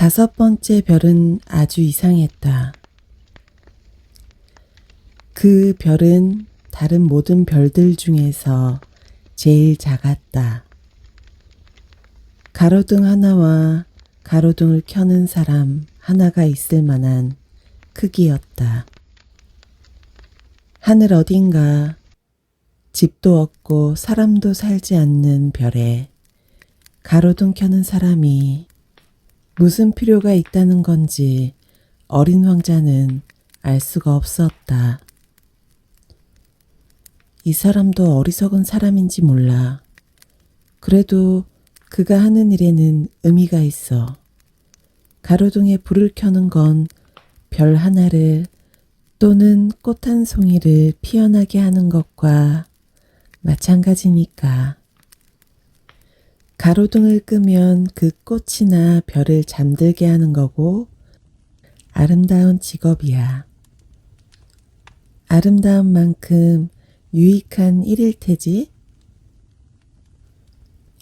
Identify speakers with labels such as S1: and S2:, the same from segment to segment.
S1: 5번째 별은 아주 이상했다. 그 별은 다른 모든 별들 중에서 제일 작았다. 가로등 하나와 가로등을 켜는 사람 하나가 있을 만한 크기였다. 하늘 어딘가 집도 없고 사람도 살지 않는 별에 가로등 켜는 사람이 무슨 필요가 있다는 건지 어린 왕자는 알 수가 없었다. 이 사람도 어리석은 사람인지 몰라. 그래도 그가 하는 일에는 의미가 있어. 가로등에 불을 켜는 건 별 하나를 또는 꽃 한 송이를 피어나게 하는 것과 마찬가지니까. 가로등을 끄면 그 꽃이나 별을 잠들게 하는 거고 아름다운 직업이야. 아름다운 만큼 유익한 일일 테지?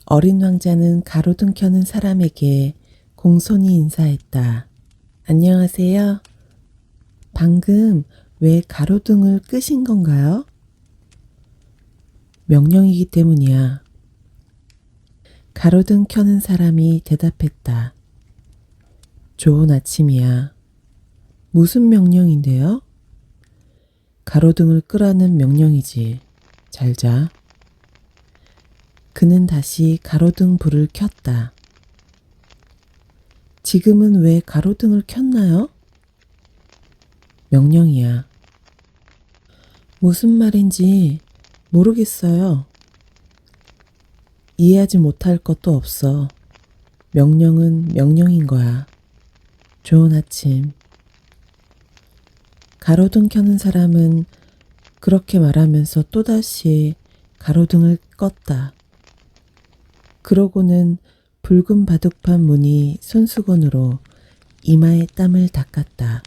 S1: 어린 왕자는 가로등 켜는 사람에게 공손히 인사했다. 안녕하세요. 방금 왜 가로등을 끄신 건가요? 명령이기 때문이야. 가로등 켜는 사람이 대답했다. 좋은 아침이야. 무슨 명령인데요? 가로등을 끄라는 명령이지. 잘 자. 그는 다시 가로등 불을 켰다. 지금은 왜 가로등을 켰나요? 명령이야. 무슨 말인지 모르겠어요. 이해하지 못할 것도 없어. 명령은 명령인 거야. 좋은 아침. 가로등 켜는 사람은 그렇게 말하면서 또다시 가로등을 껐다. 그러고는 붉은 바둑판 무늬 손수건으로 이마에 땀을 닦았다.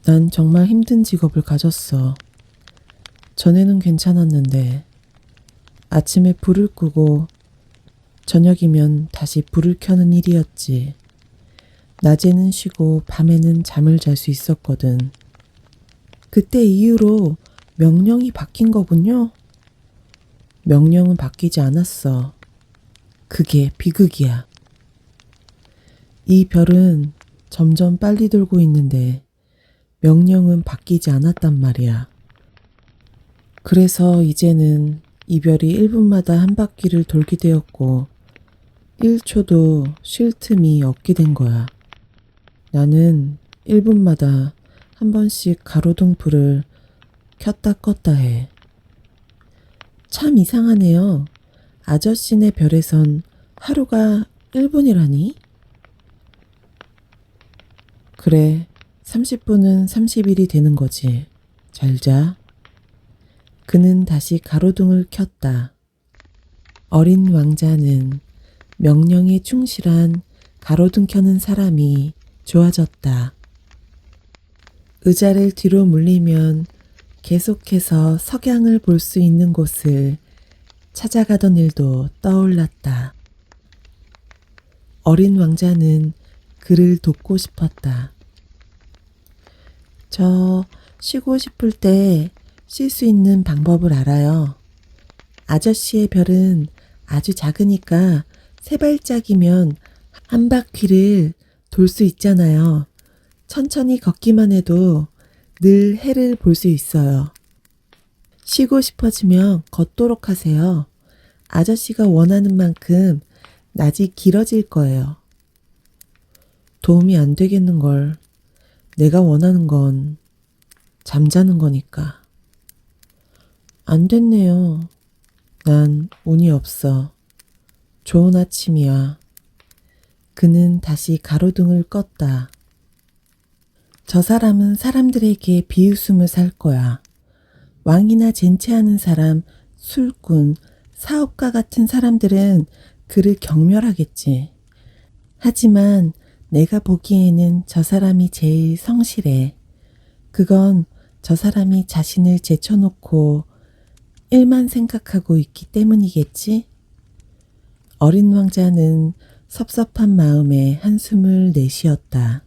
S1: 난 정말 힘든 직업을 가졌어. 전에는 괜찮았는데 아침에 불을 끄고 저녁이면 다시 불을 켜는 일이었지. 낮에는 쉬고 밤에는 잠을 잘 수 있었거든. 그때 이후로 명령이 바뀐 거군요. 명령은 바뀌지 않았어. 그게 비극이야. 이 별은 점점 빨리 돌고 있는데 명령은 바뀌지 않았단 말이야. 그래서 이제는 이 별이 1분마다 한 바퀴를 돌게 되었고 1초도 쉴 틈이 없게 된 거야. 나는 1분마다 한 번씩 가로등 불을 켰다 껐다 해. 참 이상하네요. 아저씨네 별에선 하루가 1분이라니? 그래, 30분은 30일이 되는 거지. 잘 자. 그는 다시 가로등을 켰다. 어린 왕자는 명령에 충실한 가로등 켜는 사람이 좋아졌다. 의자를 뒤로 물리면 계속해서 석양을 볼 수 있는 곳을 찾아가던 일도 떠올랐다. 어린 왕자는 그를 돕고 싶었다. 저 쉬고 싶을 때 쉴 수 있는 방법을 알아요. 아저씨의 별은 아주 작으니까 3발짝이면 한 바퀴를 돌 수 있잖아요. 천천히 걷기만 해도 늘 해를 볼 수 있어요. 쉬고 싶어지면 걷도록 하세요. 아저씨가 원하는 만큼 낮이 길어질 거예요. 도움이 안 되겠는걸. 내가 원하는 건 잠자는 거니까. 안 됐네요. 난 운이 없어. 좋은 아침이야. 그는 다시 가로등을 껐다. 저 사람은 사람들에게 비웃음을 살 거야. 왕이나 젠체하는 사람, 술꾼, 사업가 같은 사람들은 그를 경멸하겠지. 하지만 내가 보기에는 저 사람이 제일 성실해. 그건 저 사람이 자신을 제쳐놓고 일만 생각하고 있기 때문이겠지? 어린 왕자는 섭섭한 마음에 한숨을 내쉬었다.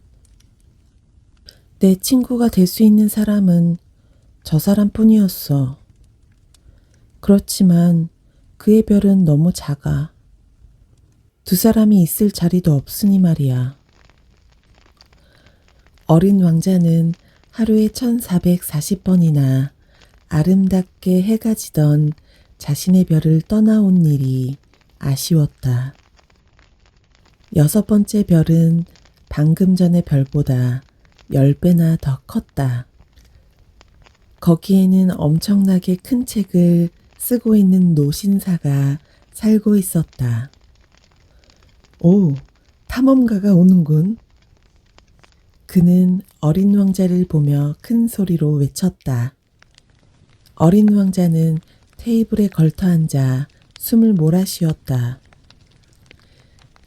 S1: 내 친구가 될 수 있는 사람은 저 사람뿐이었어. 그렇지만 그의 별은 너무 작아. 두 사람이 있을 자리도 없으니 말이야. 어린 왕자는 하루에 1440번이나 아름답게 해가 지던 자신의 별을 떠나온 일이 아쉬웠다. 6번째 별은 방금 전의 별보다 10배나 더 컸다. 거기에는 엄청나게 큰 책을 쓰고 있는 노신사가 살고 있었다. 오, 탐험가가 오는군. 그는 어린 왕자를 보며 큰 소리로 외쳤다. 어린 왕자는 테이블에 걸터 앉아 숨을 몰아쉬었다.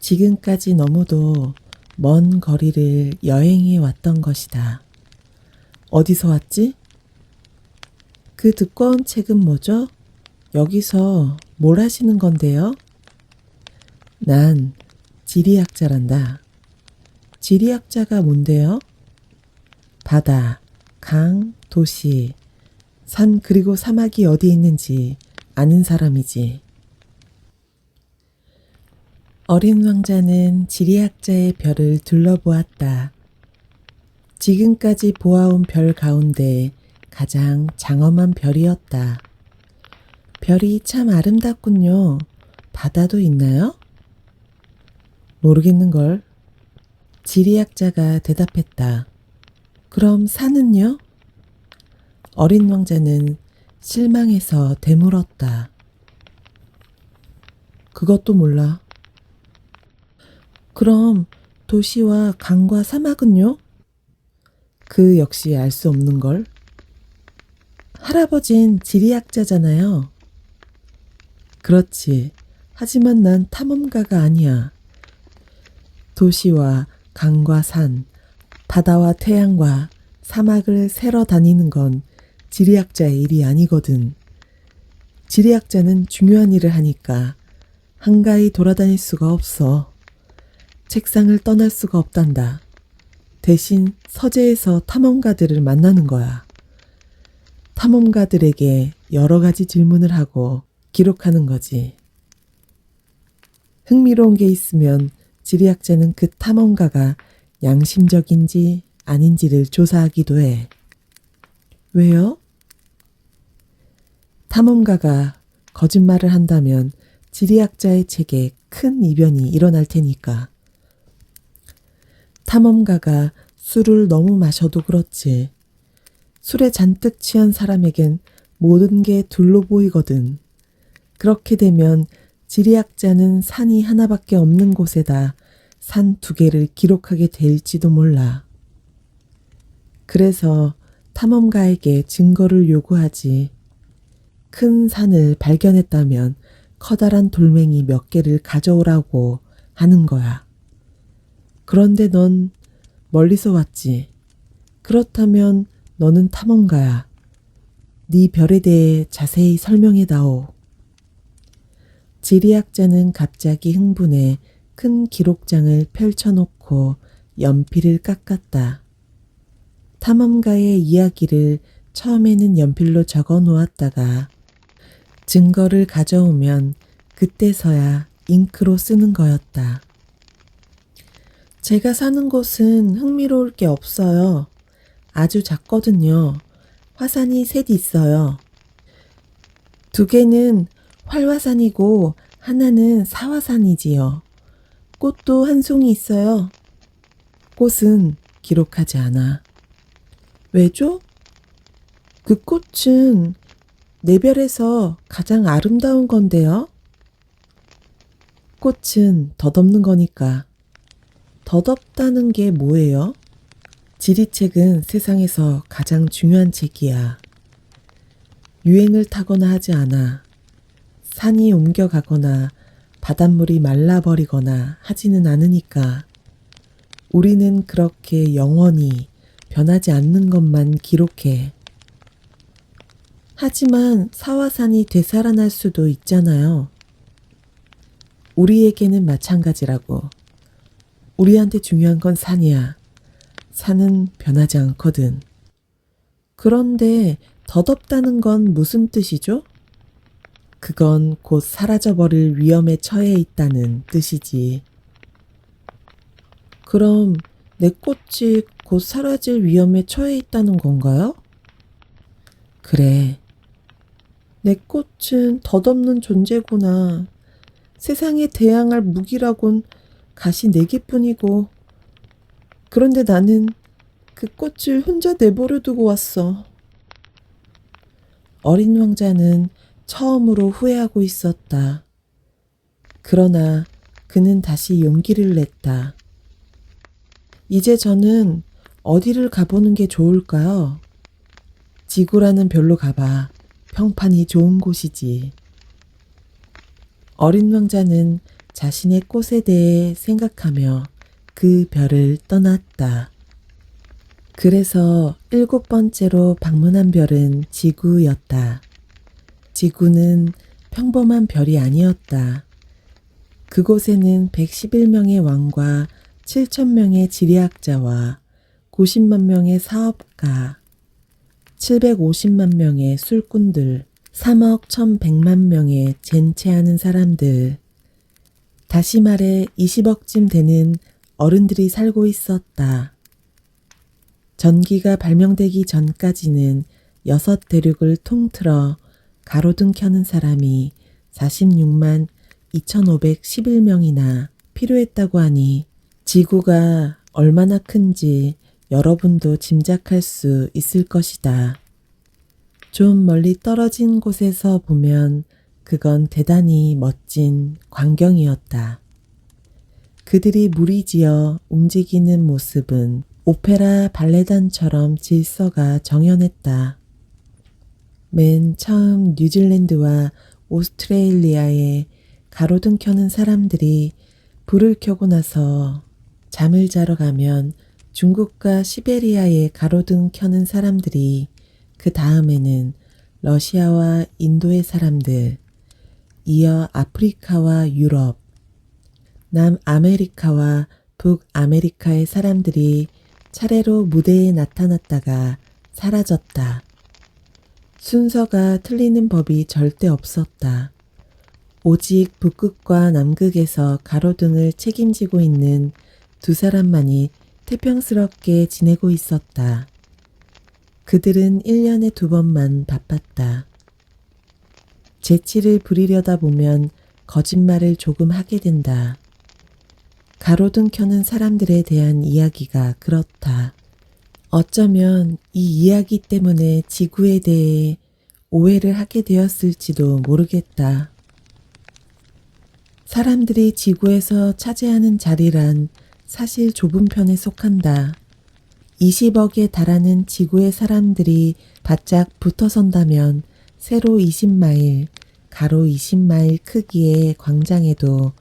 S1: 지금까지 너무도 먼 거리를 여행해 왔던 것이다. 어디서 왔지? 그 두꺼운 책은 뭐죠? 여기서 뭘 하시는 건데요? 난 지리학자란다. 지리학자가 뭔데요? 바다, 강, 도시, 산 그리고 사막이 어디에 있는지 아는 사람이지. 어린 왕자는 지리학자의 별을 둘러보았다. 지금까지 보아온 별 가운데 가장 장엄한 별이었다. 별이 참 아름답군요. 바다도 있나요? 모르겠는걸. 지리학자가 대답했다. 그럼 산은요? 어린 왕자는 실망해서 되물었다. 그것도 몰라. 그럼 도시와 강과 사막은요? 그 역시 알 수 없는걸. 할아버진 지리학자잖아요. 그렇지. 하지만 난 탐험가가 아니야. 도시와 강과 산, 바다와 태양과 사막을 세러 다니는 건 지리학자의 일이 아니거든. 지리학자는 중요한 일을 하니까 한가히 돌아다닐 수가 없어. 책상을 떠날 수가 없단다. 대신 서재에서 탐험가들을 만나는 거야. 탐험가들에게 여러 가지 질문을 하고 기록하는 거지. 흥미로운 게 있으면 지리학자는 그 탐험가가 양심적인지 아닌지를 조사하기도 해. 왜요? 탐험가가 거짓말을 한다면 지리학자의 책에 큰 이변이 일어날 테니까. 탐험가가 술을 너무 마셔도 그렇지. 술에 잔뜩 취한 사람에겐 모든 게 둘로 보이거든. 그렇게 되면 지리학자는 산이 하나밖에 없는 곳에다 산 2개를 기록하게 될지도 몰라. 그래서 탐험가에게 증거를 요구하지. 큰 산을 발견했다면 커다란 돌멩이 몇 개를 가져오라고 하는 거야. 그런데 넌 멀리서 왔지. 그렇다면 너는 탐험가야. 네 별에 대해 자세히 설명해다오. 지리학자는 갑자기 흥분해 큰 기록장을 펼쳐놓고 연필을 깎았다. 탐험가의 이야기를 처음에는 연필로 적어 놓았다가 증거를 가져오면 그때서야 잉크로 쓰는 거였다. 제가 사는 곳은 흥미로울 게 없어요. 아주 작거든요. 화산이 셋 있어요. 2개는 활화산이고 하나는 사화산이지요. 꽃도 한 송이 있어요. 꽃은 기록하지 않아. 왜죠? 그 꽃은 내 별에서 가장 아름다운 건데요. 꽃은 덧없는 거니까. 덧없다는 게 뭐예요? 지리책은 세상에서 가장 중요한 책이야. 유행을 타거나 하지 않아. 산이 옮겨가거나 바닷물이 말라버리거나 하지는 않으니까. 우리는 그렇게 영원히 변하지 않는 것만 기록해. 하지만 사화산이 되살아날 수도 있잖아요. 우리에게는 마찬가지라고. 우리한테 중요한 건 산이야. 산은 변하지 않거든. 그런데 덧없다는 건 무슨 뜻이죠? 그건 곧 사라져버릴 위험에 처해 있다는 뜻이지. 그럼 내 꽃이 곧 사라질 위험에 처해 있다는 건가요? 그래. 내 꽃은 덧없는 존재구나. 세상에 대항할 무기라곤 가시 4개뿐이고, 그런데 나는 그 꽃을 혼자 내버려 두고 왔어. 어린 왕자는 처음으로 후회하고 있었다. 그러나 그는 다시 용기를 냈다. 이제 저는 어디를 가보는 게 좋을까요? 지구라는 별로 가봐. 평판이 좋은 곳이지. 어린 왕자는 자신의 꽃에 대해 생각하며 그 별을 떠났다. 그래서 7번째로 방문한 별은 지구였다. 지구는 평범한 별이 아니었다. 그곳에는 111명의 왕과 7,000명의 지리학자와 90만 명의 사업가, 750만 명의 술꾼들, 3억 1,100만 명의 젠체하는 사람들, 다시 말해 20억쯤 되는 어른들이 살고 있었다. 전기가 발명되기 전까지는 6대륙을 통틀어 가로등 켜는 사람이 46만 2,511명이나 필요했다고 하니 지구가 얼마나 큰지 여러분도 짐작할 수 있을 것이다. 좀 멀리 떨어진 곳에서 보면 그건 대단히 멋진 광경이었다. 그들이 무리지어 움직이는 모습은 오페라 발레단처럼 질서가 정연했다. 맨 처음 뉴질랜드와 오스트레일리아에 가로등 켜는 사람들이 불을 켜고 나서 잠을 자러 가면 중국과 시베리아에 가로등 켜는 사람들이 그 다음에는 러시아와 인도의 사람들, 이어 아프리카와 유럽, 남아메리카와 북아메리카의 사람들이 차례로 무대에 나타났다가 사라졌다. 순서가 틀리는 법이 절대 없었다. 오직 북극과 남극에서 가로등을 책임지고 있는 2사람만이 태평스럽게 지내고 있었다. 그들은 1년에 2번만 바빴다. 재치를 부리려다 보면 거짓말을 조금 하게 된다. 가로등 켜는 사람들에 대한 이야기가 그렇다. 어쩌면 이 이야기 때문에 지구에 대해 오해를 하게 되었을지도 모르겠다. 사람들이 지구에서 차지하는 자리란 사실 좁은 편에 속한다. 20억에 달하는 지구의 사람들이 바짝 붙어선다면 세로 20마일, 가로 20마일 크기의 광장에도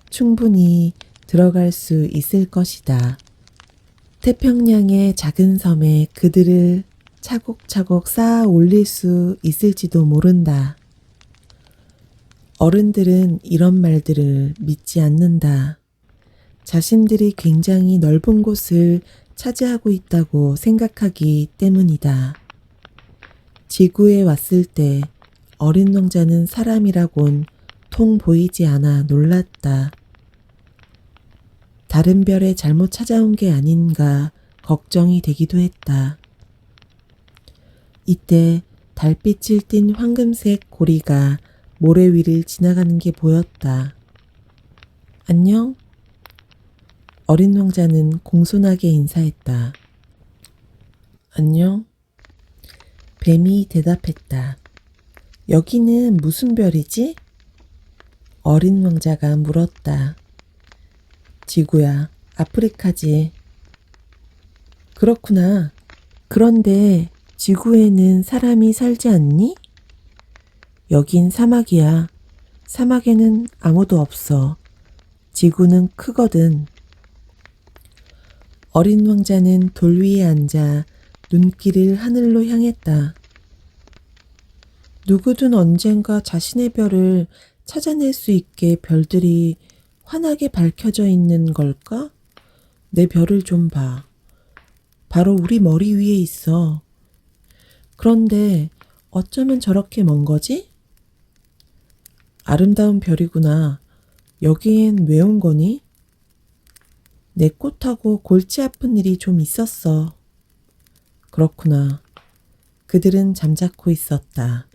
S1: 충분히 들어갈 수 있을 것이다. 태평양의 작은 섬에 그들을 차곡차곡 쌓아 올릴 수 있을지도 모른다. 어른들은 이런 말들을 믿지 않는다. 자신들이 굉장히 넓은 곳을 차지하고 있다고 생각하기 때문이다. 지구에 왔을 때 어린 왕자는 사람이라곤 통 보이지 않아 놀랐다. 다른 별에 잘못 찾아온 게 아닌가 걱정이 되기도 했다. 이때 달빛을 띤 황금색 고리가 모래 위를 지나가는 게 보였다. 안녕? 어린 왕자는 공손하게 인사했다. 안녕? 뱀이 대답했다. 여기는 무슨 별이지? 어린 왕자가 물었다. 지구야, 아프리카지. 그렇구나. 그런데 지구에는 사람이 살지 않니? 여긴 사막이야. 사막에는 아무도 없어. 지구는 크거든. 어린 왕자는 돌 위에 앉아 눈길을 하늘로 향했다. 누구든 언젠가 자신의 별을 찾아낼 수 있게 별들이 환하게 밝혀져 있는 걸까? 내 별을 좀 봐. 바로 우리 머리 위에 있어. 그런데 어쩌면 저렇게 먼 거지? 아름다운 별이구나. 여기엔 왜 온 거니? 내 꽃하고 골치 아픈 일이 좀 있었어. 그렇구나. 그들은 잠자코 있었다.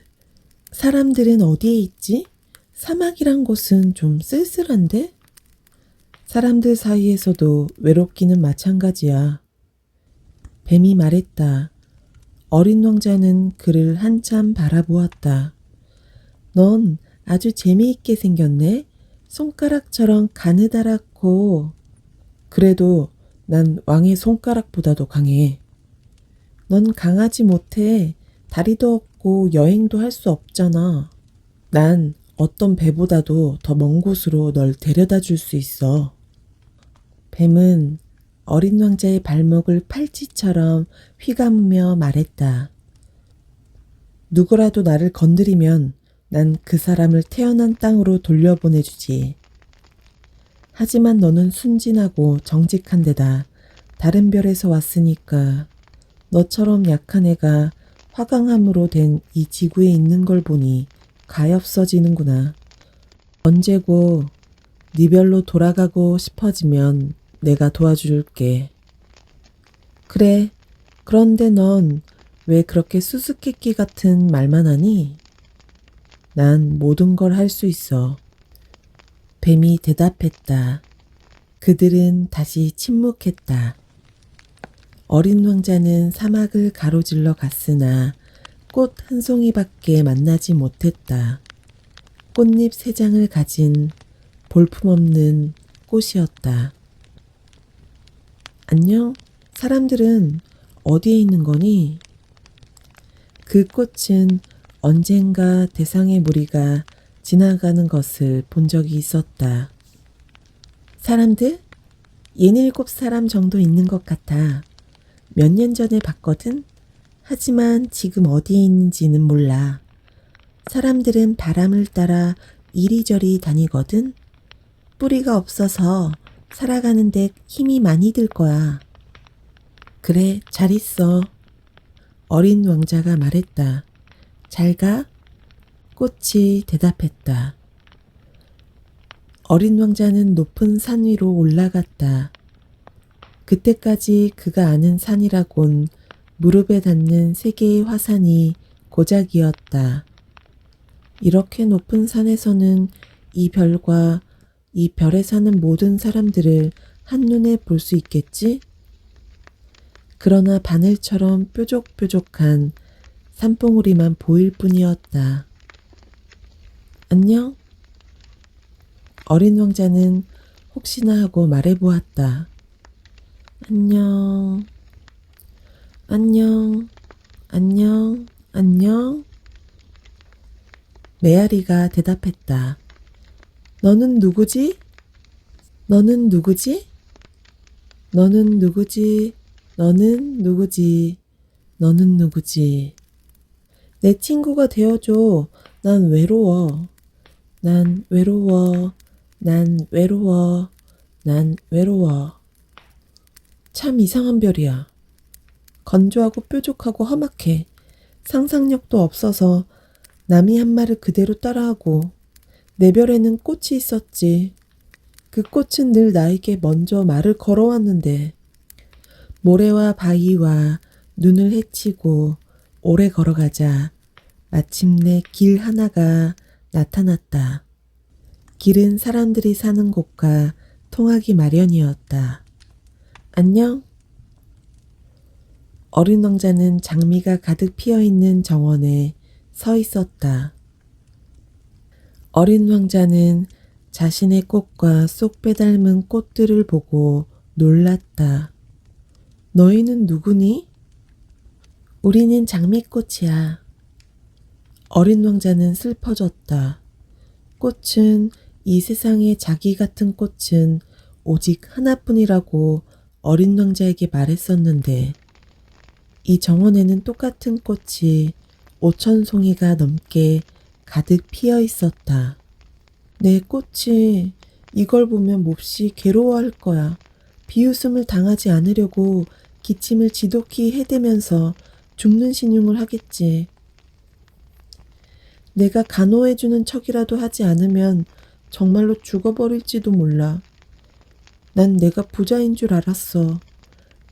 S1: 사람들은 어디에 있지? 사막이란 곳은 좀 쓸쓸한데? 사람들 사이에서도 외롭기는 마찬가지야. 뱀이 말했다. 어린 왕자는 그를 한참 바라보았다. 넌 아주 재미있게 생겼네. 손가락처럼 가느다랗고. 그래도 난 왕의 손가락보다도 강해. 넌 강하지 못해. 다리도 없고 여행도 할 수 없잖아. 난 어떤 배보다도 더 먼 곳으로 널 데려다 줄 수 있어. 뱀은 어린 왕자의 발목을 팔찌처럼 휘감으며 말했다. 누구라도 나를 건드리면 난 그 사람을 태어난 땅으로 돌려보내주지. 하지만 너는 순진하고 정직한 데다 다른 별에서 왔으니까 너처럼 약한 애가 화강암으로 된 이 지구에 있는 걸 보니 가엾어지는구나. 언제고 네 별로 돌아가고 싶어지면 내가 도와줄게. 그래, 그런데 넌 왜 그렇게 수수께끼 같은 말만 하니? 난 모든 걸 할 수 있어. 뱀이 대답했다. 그들은 다시 침묵했다. 어린 왕자는 사막을 가로질러 갔으나 꽃 한 송이밖에 만나지 못했다. 꽃잎 세 장을 가진 볼품없는 꽃이었다. 안녕? 사람들은 어디에 있는 거니? 그 꽃은 언젠가 대상의 무리가 지나가는 것을 본 적이 있었다. 사람들? 67사람 정도 있는 것 같아. 몇 년 전에 봤거든? 하지만 지금 어디에 있는지는 몰라. 사람들은 바람을 따라 이리저리 다니거든? 뿌리가 없어서 살아가는 데 힘이 많이 들 거야. 그래, 잘 있어. 어린 왕자가 말했다. 잘 가? 꽃이 대답했다. 어린 왕자는 높은 산 위로 올라갔다. 그때까지 그가 아는 산이라곤 무릎에 닿는 세 개의 화산이 고작이었다. 이렇게 높은 산에서는 이 별과 이 별에 사는 모든 사람들을 한눈에 볼 수 있겠지? 그러나 바늘처럼 뾰족뾰족한 산봉우리만 보일 뿐이었다. 안녕? 어린 왕자는 혹시나 하고 말해보았다. 안녕, 안녕, 안녕, 안녕. 메아리가 대답했다. 너는 누구지? 너는 누구지? 너는 누구지? 너는 누구지? 너는 누구지? 내 친구가 되어줘. 난 외로워. 난 외로워. 난 외로워. 난 외로워. 참 이상한 별이야. 건조하고 뾰족하고 험악해. 상상력도 없어서 남이 한 말을 그대로 따라하고 내 별에는 꽃이 있었지. 그 꽃은 늘 나에게 먼저 말을 걸어왔는데 모래와 바위와 눈을 헤치고 오래 걸어가자 마침내 길 하나가 나타났다. 길은 사람들이 사는 곳과 통하기 마련이었다. 안녕? 어린 왕자는 장미가 가득 피어있는 정원에 서 있었다. 어린 왕자는 자신의 꽃과 쏙 빼닮은 꽃들을 보고 놀랐다. 너희는 누구니? 우리는 장미꽃이야. 어린 왕자는 슬퍼졌다. 꽃은 이 세상에 자기 같은 꽃은 오직 하나뿐이라고 어린 왕자에게 말했었는데 이 정원에는 똑같은 꽃이 5,000송이가 넘게 가득 피어 있었다. 내 꽃이 이걸 보면 몹시 괴로워할 거야. 비웃음을 당하지 않으려고 기침을 지독히 해대면서 죽는 신용을 하겠지. 내가 간호해주는 척이라도 하지 않으면 정말로 죽어버릴지도 몰라. 난 내가 부자인 줄 알았어.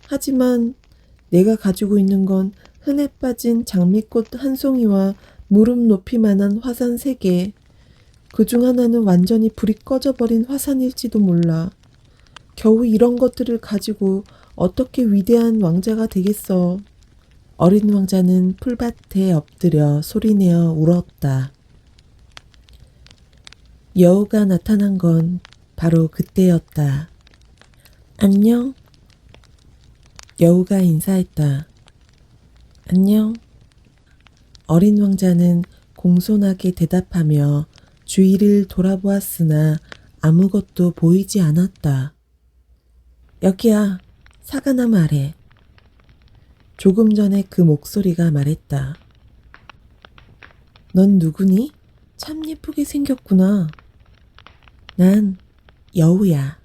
S1: 하지만 내가 가지고 있는 건 흔해 빠진 장미꽃 한 송이와 무릎 높이만한 화산 3개. 그중 하나는 완전히 불이 꺼져버린 화산일지도 몰라. 겨우 이런 것들을 가지고 어떻게 위대한 왕자가 되겠어. 어린 왕자는 풀밭에 엎드려 소리내어 울었다. 여우가 나타난 건 바로 그때였다. 안녕. 여우가 인사했다. 안녕. 어린 왕자는 공손하게 대답하며 주위를 돌아보았으나 아무것도 보이지 않았다. 여기야, 사과나무 아래. 조금 전에 그 목소리가 말했다. 넌 누구니? 참 예쁘게 생겼구나. 난 여우야.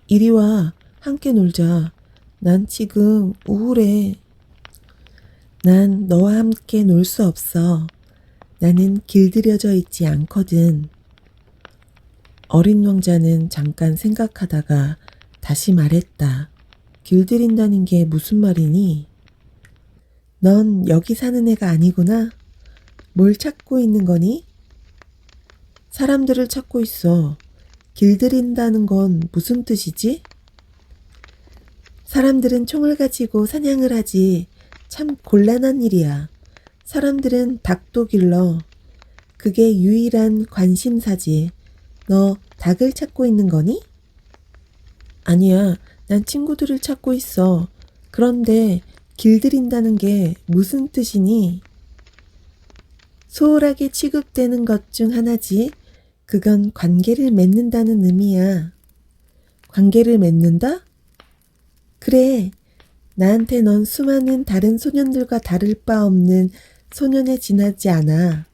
S1: 이리 와, 함께 놀자. 난 지금 우울해. 난 너와 함께 놀 수 없어. 나는 길들여져 있지 않거든. 어린 왕자는 잠깐 생각하다가 다시 말했다. 길들인다는 게 무슨 말이니? 넌 여기 사는 애가 아니구나. 뭘 찾고 있는 거니? 사람들을 찾고 있어. 길들인다는 건 무슨 뜻이지? 사람들은 총을 가지고 사냥을 하지. 참 곤란한 일이야. 사람들은 닭도 길러. 그게 유일한 관심사지. 너 닭을 찾고 있는 거니? 아니야. 난 친구들을 찾고 있어. 그런데 길들인다는 게 무슨 뜻이니? 소홀하게 취급되는 것 중 하나지. 그건 관계를 맺는다는 의미야. 관계를 맺는다? 그래. 나한테 넌 수많은 다른 소년들과 다를 바 없는 소년에 지나지 않아.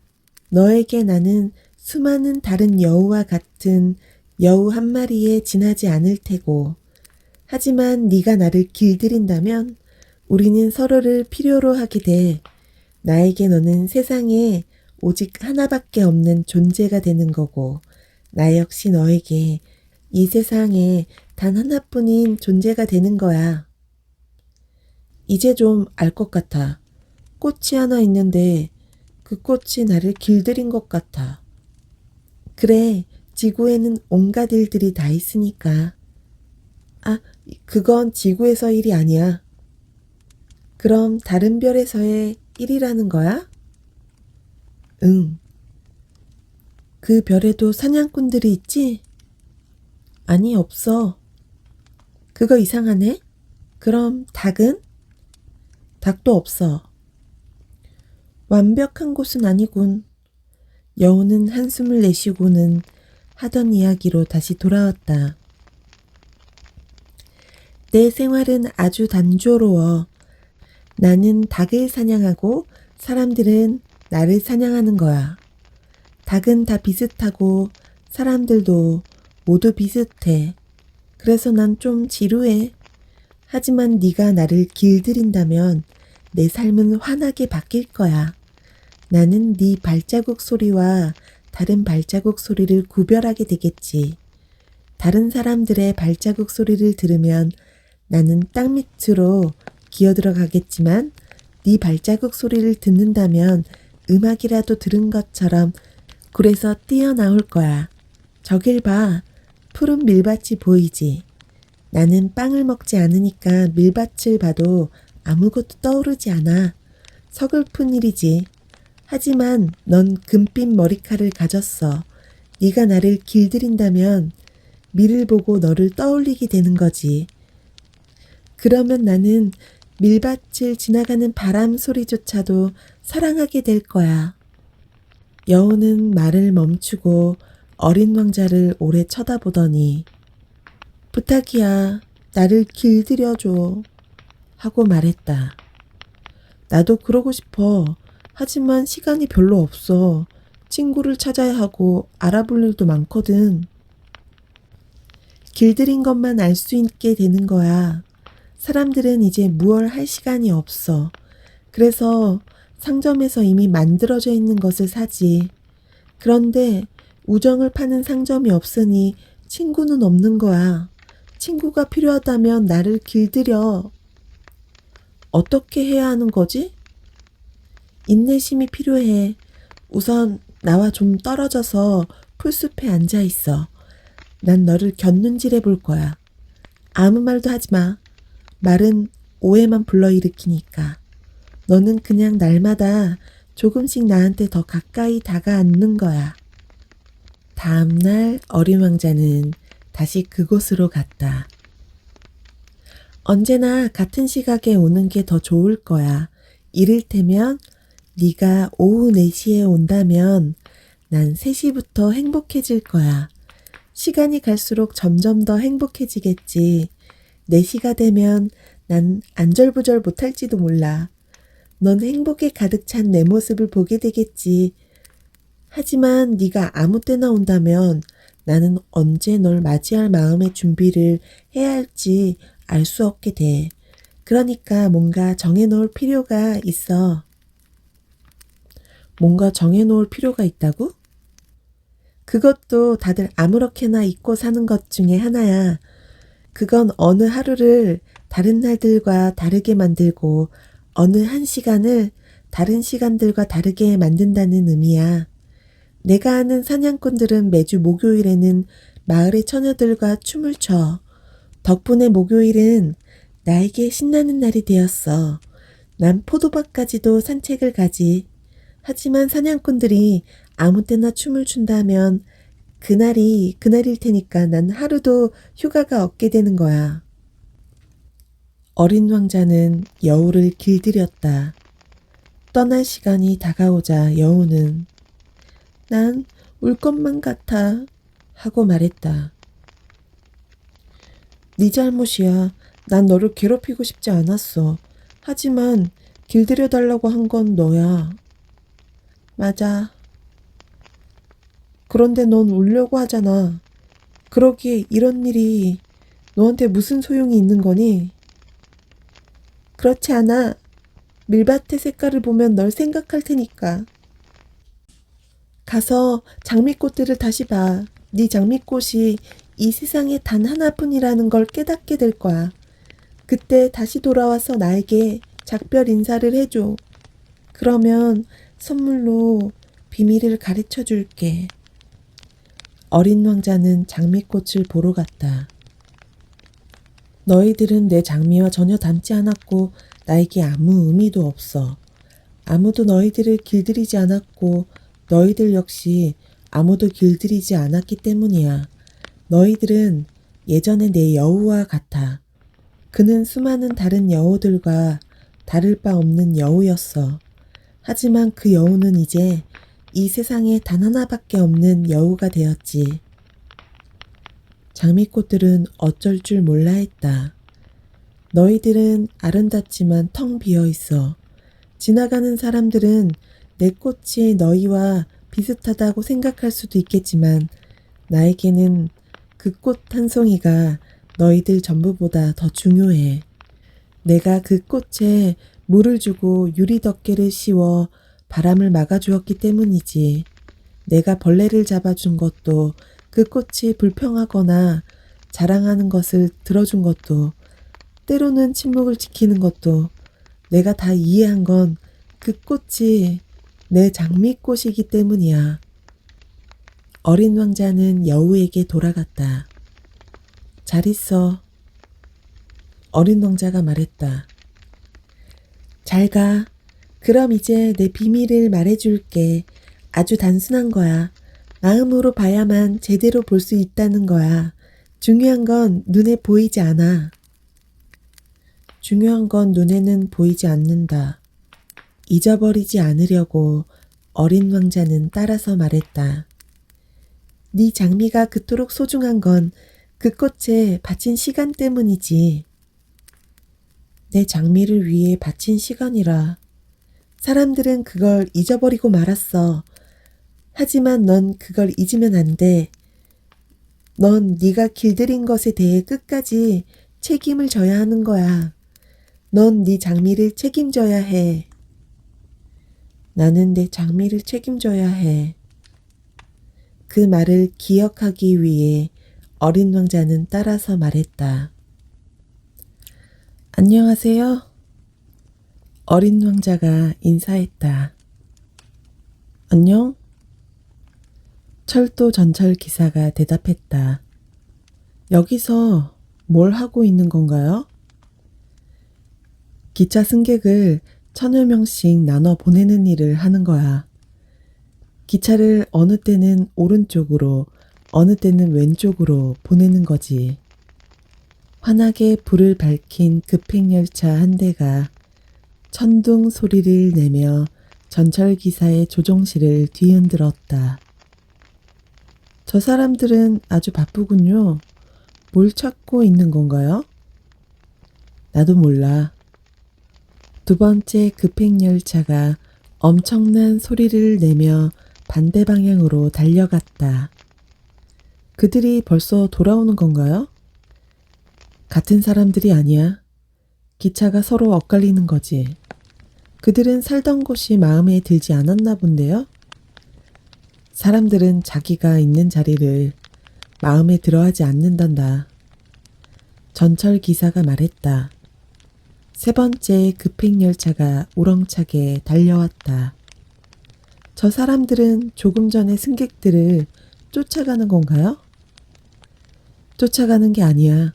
S1: 너에게 나는 수많은 다른 여우와 같은 여우 한 마리에 지나지 않을 테고. 하지만 네가 나를 길들인다면 우리는 서로를 필요로 하게 돼. 나에게 너는 세상에 오직 하나밖에 없는 존재가 되는 거고, 나 역시 너에게 이 세상에 단 하나뿐인 존재가 되는 거야. 이제 좀 알 것 같아. 꽃이 하나 있는데 그 꽃이 나를 길들인 것 같아. 그래, 지구에는 온갖 일들이 다 있으니까. 아, 그건 지구에서 일이 아니야. 그럼 다른 별에서의 일이라는 거야? 응. 그 별에도 사냥꾼들이 있지? 아니, 없어. 그거 이상하네? 그럼 닭은? 닭도 없어. 완벽한 곳은 아니군. 여우는 한숨을 내쉬고는 하던 이야기로 다시 돌아왔다. 내 생활은 아주 단조로워. 나는 닭을 사냥하고 사람들은 나를 사냥하는 거야. 닭은 다 비슷하고 사람들도 모두 비슷해. 그래서 난 좀 지루해. 하지만 네가 나를 길들인다면 내 삶은 환하게 바뀔 거야. 나는 네 발자국 소리와 다른 발자국 소리를 구별하게 되겠지. 다른 사람들의 발자국 소리를 들으면 나는 땅 밑으로 기어들어가겠지만 네 발자국 소리를 듣는다면 음악이라도 들은 것처럼 굴에서 뛰어나올 거야. 저길 봐. 푸른 밀밭이 보이지? 나는 빵을 먹지 않으니까 밀밭을 봐도 아무것도 떠오르지 않아. 서글픈 일이지. 하지만 넌 금빛 머리칼을 가졌어. 네가 나를 길들인다면 밀을 보고 너를 떠올리게 되는 거지. 그러면 나는 밀밭을 지나가는 바람 소리조차도 사랑하게 될 거야. 여우는 말을 멈추고 어린 왕자를 오래 쳐다보더니 부탁이야, 나를 길들여줘 하고 말했다. 나도 그러고 싶어. 하지만 시간이 별로 없어. 친구를 찾아야 하고 알아볼 일도 많거든. 길들인 것만 알 수 있게 되는 거야. 사람들은 이제 무얼 할 시간이 없어. 그래서 상점에서 이미 만들어져 있는 것을 사지. 그런데 우정을 파는 상점이 없으니 친구는 없는 거야. 친구가 필요하다면 나를 길들여. 어떻게 해야 하는 거지? 인내심이 필요해. 우선 나와 좀 떨어져서 풀숲에 앉아 있어. 난 너를 곁눈질해 볼 거야. 아무 말도 하지 마. 말은 오해만 불러일으키니까. 너는 그냥 날마다 조금씩 나한테 더 가까이 다가앉는 거야. 다음날 어린 왕자는 다시 그곳으로 갔다. 언제나 같은 시각에 오는 게 더 좋을 거야. 이를테면 네가 오후 4시에 온다면 난 3시부터 행복해질 거야. 시간이 갈수록 점점 더 행복해지겠지. 4시가 되면 난 안절부절 못할지도 몰라. 넌 행복에 가득 찬 내 모습을 보게 되겠지. 하지만 네가 아무 때나 온다면 나는 언제 널 맞이할 마음의 준비를 해야 할지 알 수 없게 돼. 그러니까 뭔가 정해놓을 필요가 있어. 뭔가 정해놓을 필요가 있다고? 그것도 다들 아무렇게나 입고 사는 것 중에 하나야. 그건 어느 하루를 다른 날들과 다르게 만들고 어느 한 시간을 다른 시간들과 다르게 만든다는 의미야. 내가 아는 사냥꾼들은 매주 목요일에는 마을의 처녀들과 춤을 춰. 덕분에 목요일은 나에게 신나는 날이 되었어. 난 포도밭까지도 산책을 가지. 하지만 사냥꾼들이 아무 때나 춤을 춘다면 그날이 그날일 테니까 난 하루도 휴가가 없게 되는 거야. 어린 왕자는 여우를 길들였다. 떠날 시간이 다가오자 여우는 난 울 것만 같아 하고 말했다. 네 잘못이야. 난 너를 괴롭히고 싶지 않았어. 하지만 길들여 달라고 한 건 너야. 맞아. 그런데 넌 울려고 하잖아. 그러기에 이런 일이 너한테 무슨 소용이 있는 거니? 그렇지 않아. 밀밭의 색깔을 보면 널 생각할 테니까. 가서 장미꽃들을 다시 봐. 네 장미꽃이 이 세상에 단 하나뿐이라는 걸 깨닫게 될 거야. 그때 다시 돌아와서 나에게 작별 인사를 해줘. 그러면 선물로 비밀을 가르쳐 줄게. 어린 왕자는 장미꽃을 보러 갔다. 너희들은 내 장미와 전혀 닮지 않았고 나에게 아무 의미도 없어. 아무도 너희들을 길들이지 않았고 너희들 역시 아무도 길들이지 않았기 때문이야. 너희들은 예전에 내 여우와 같아. 그는 수많은 다른 여우들과 다를 바 없는 여우였어. 하지만 그 여우는 이제 이 세상에 단 하나밖에 없는 여우가 되었지. 장미꽃들은 어쩔 줄 몰라 했다. 너희들은 아름답지만 텅 비어 있어. 지나가는 사람들은 내 꽃이 너희와 비슷하다고 생각할 수도 있겠지만 나에게는 그 꽃 한 송이가 너희들 전부보다 더 중요해. 내가 그 꽃에 물을 주고 유리 덮개를 씌워 바람을 막아주었기 때문이지. 내가 벌레를 잡아준 것도 그 꽃이 불평하거나 자랑하는 것을 들어준 것도 때로는 침묵을 지키는 것도 내가 다 이해한 건 그 꽃이 내 장미꽃이기 때문이야. 어린 왕자는 여우에게 돌아갔다. 잘 있어. 어린 왕자가 말했다. 잘 가. 그럼 이제 내 비밀을 말해줄게. 아주 단순한 거야. 마음으로 봐야만 제대로 볼 수 있다는 거야. 중요한 건 눈에 보이지 않아. 중요한 건 눈에는 보이지 않는다. 잊어버리지 않으려고 어린 왕자는 따라서 말했다. 네 장미가 그토록 소중한 건 그 꽃에 바친 시간 때문이지. 내 장미를 위해 바친 시간이라. 사람들은 그걸 잊어버리고 말았어. 하지만 넌 그걸 잊으면 안 돼. 넌 네가 길들인 것에 대해 끝까지 책임을 져야 하는 거야. 넌 네 장미를 책임져야 해. 나는 내 장미를 책임져야 해. 그 말을 기억하기 위해 어린 왕자는 따라서 말했다. 안녕하세요. 어린 왕자가 인사했다. 안녕? 철도 전철 기사가 대답했다. 여기서 뭘 하고 있는 건가요? 기차 승객을 1000여 명씩 나눠 보내는 일을 하는 거야. 기차를 어느 때는 오른쪽으로, 어느 때는 왼쪽으로 보내는 거지. 환하게 불을 밝힌 급행열차 한 대가 천둥 소리를 내며 전철기사의 조종실을 뒤흔들었다. 저 사람들은 아주 바쁘군요. 뭘 찾고 있는 건가요? 나도 몰라. 두 번째 급행열차가 엄청난 소리를 내며 반대 방향으로 달려갔다. 그들이 벌써 돌아오는 건가요? 같은 사람들이 아니야. 기차가 서로 엇갈리는 거지. 그들은 살던 곳이 마음에 들지 않았나 본데요? 사람들은 자기가 있는 자리를 마음에 들어하지 않는단다. 전철 기사가 말했다. 세 번째 급행열차가 우렁차게 달려왔다. 저 사람들은 조금 전에 승객들을 쫓아가는 건가요? 쫓아가는 게 아니야.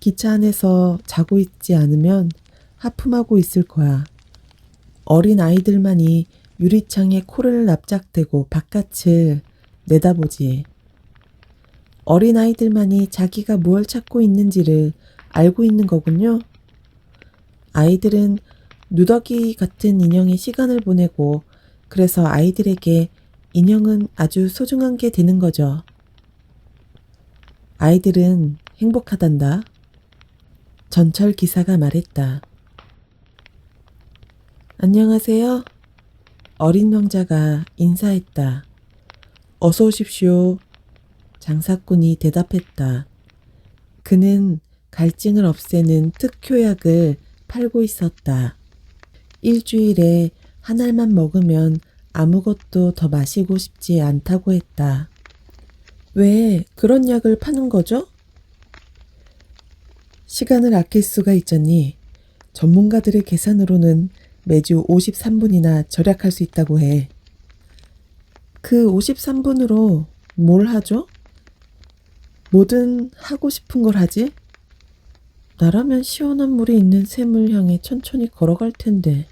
S1: 기차 안에서 자고 있지 않으면 하품하고 있을 거야. 어린 아이들만이 유리창에 코를 납작대고 바깥을 내다보지. 어린 아이들만이 자기가 무엇을 찾고 있는지를 알고 있는 거군요. 아이들은 누더기 같은 인형에 시간을 보내고 그래서 아이들에게 인형은 아주 소중한 게 되는 거죠. 아이들은 행복하단다. 전철 기사가 말했다. 안녕하세요. 어린 왕자가 인사했다. 어서 오십시오. 장사꾼이 대답했다. 그는 갈증을 없애는 특효약을 팔고 있었다. 일주일에 한 알만 먹으면 아무것도 더 마시고 싶지 않다고 했다. 왜 그런 약을 파는 거죠? 시간을 아낄 수가 있잖니. 전문가들의 계산으로는 매주 53분이나 절약할 수 있다고 해. 그 53분으로 뭘 하죠? 뭐든 하고 싶은 걸 하지? 나라면 시원한 물이 있는 샘을 향해 천천히 걸어갈 텐데.